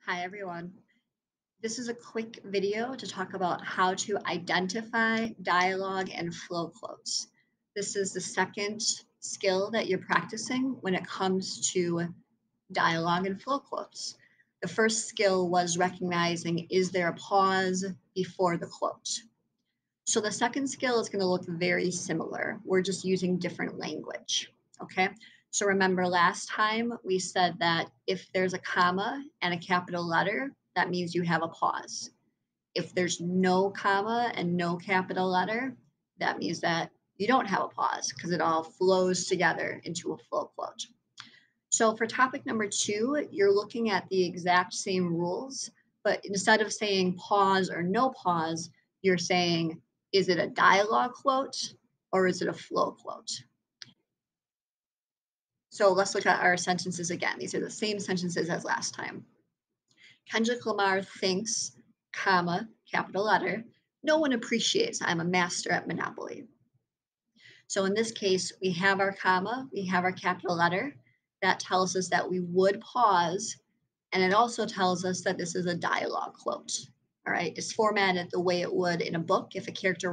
Hi everyone. This is a quick video to talk about how to identify dialogue and flow quotes. This is the second skill that you're practicing when it comes to dialogue and flow quotes. The first skill was recognizing, is there a pause before the quote? So the second skill is going to look very similar. We're just using different language. Okay. So remember last time we said that if there's a comma and a capital letter, that means you have a pause. If there's no comma and no capital letter, that means that you don't have a pause because it all flows together into a flow quote. So for topic number 2, you're looking at the exact same rules, but instead of saying pause or no pause, you're saying, is it a dialogue quote or is it a flow quote? So let's look at our sentences again. These are the same sentences as last time. Kendrick Lamar thinks, comma, capital letter, no one appreciates I'm a master at Monopoly. So in this case, we have our comma, we have our capital letter. That tells us that we would pause, and it also tells us that this is a dialogue quote. All right, it's formatted the way it would in a book if a character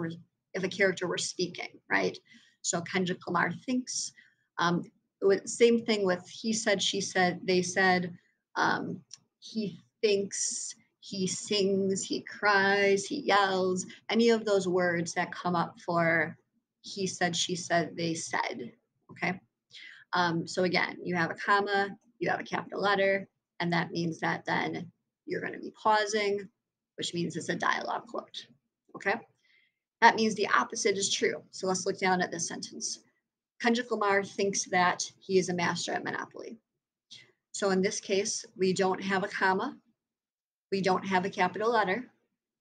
were speaking, right? So Kendrick Lamar thinks. Same thing with he said, she said, they said. He thinks, he sings, he cries, he yells. Any of those words that come up for he said, she said, they said. Okay. So again, you have a comma, you have a capital letter, and that means that then you're going to be pausing, which means it's a dialogue quote. Okay. That means the opposite is true. So let's look down at this sentence. Kendrick Lamar thinks that he is a master at Monopoly. So in this case, we don't have a comma, we don't have a capital letter.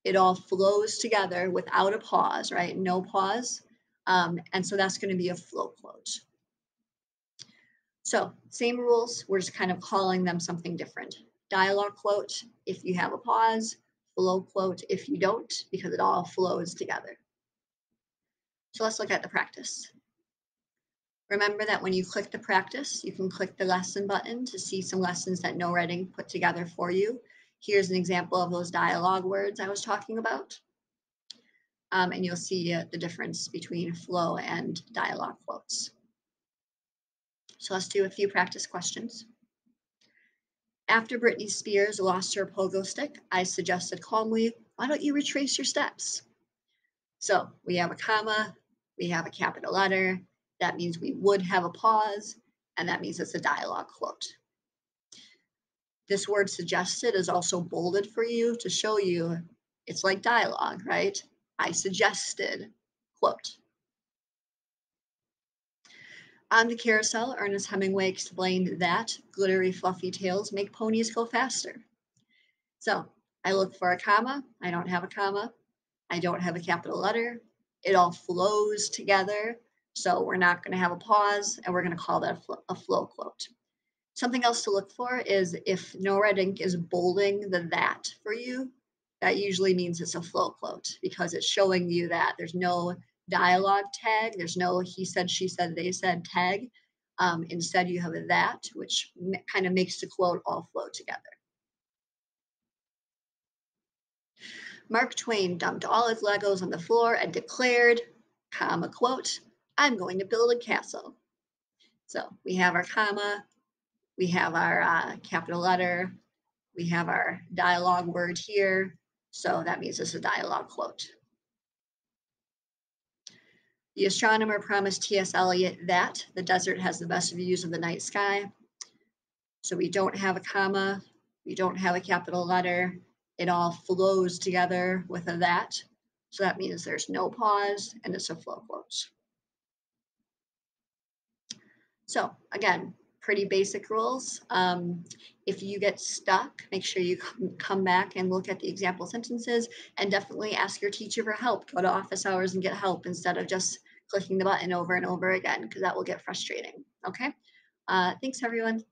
It all flows together without a pause, right? No pause. And so that's going to be a flow quote. So same rules, we're just kind of calling them something different. Dialogue quote, if you have a pause, flow quote, if you don't, because it all flows together. So let's look at the practice. Remember that when you click the practice, you can click the lesson button to see some lessons that NoRedInk put together for you. Here's an example of those dialogue words I was talking about. And you'll see the difference between flow and dialogue quotes. So let's do a few practice questions. After Britney Spears lost her pogo stick, I suggested calmly, why don't you retrace your steps? So we have a comma, we have a capital letter. That means we would have a pause, and that means it's a dialogue quote. This word suggested is also bolded for you to show you it's like dialogue, right? I suggested, quote. On the carousel, Ernest Hemingway explained that glittery, fluffy tails make ponies go faster. So I look for a comma. I don't have a comma. I don't have a capital letter. It all flows together. So we're not going to have a pause, and we're going to call that a flow quote. Something else to look for is if NoRedInk is bolding the that for you, that usually means it's a flow quote because it's showing you that there's no dialogue tag. There's no he said, she said, they said tag. Instead, you have a that, which kind of makes the quote all flow together. Mark Twain dumped all his Legos on the floor and declared, comma quote, I'm going to build a castle. So we have our comma, we have our capital letter, we have our dialogue word here. So that means it's a dialogue quote. The astronomer promised T.S. Eliot that the desert has the best views of the night sky. So we don't have a comma, we don't have a capital letter. It all flows together with a that. So that means there's no pause and it's a flow quote. So again, pretty basic rules. If you get stuck, make sure you come back and look at the example sentences and definitely ask your teacher for help. Go to office hours and get help instead of just clicking the button over and over again, because that will get frustrating. Okay. Thanks everyone.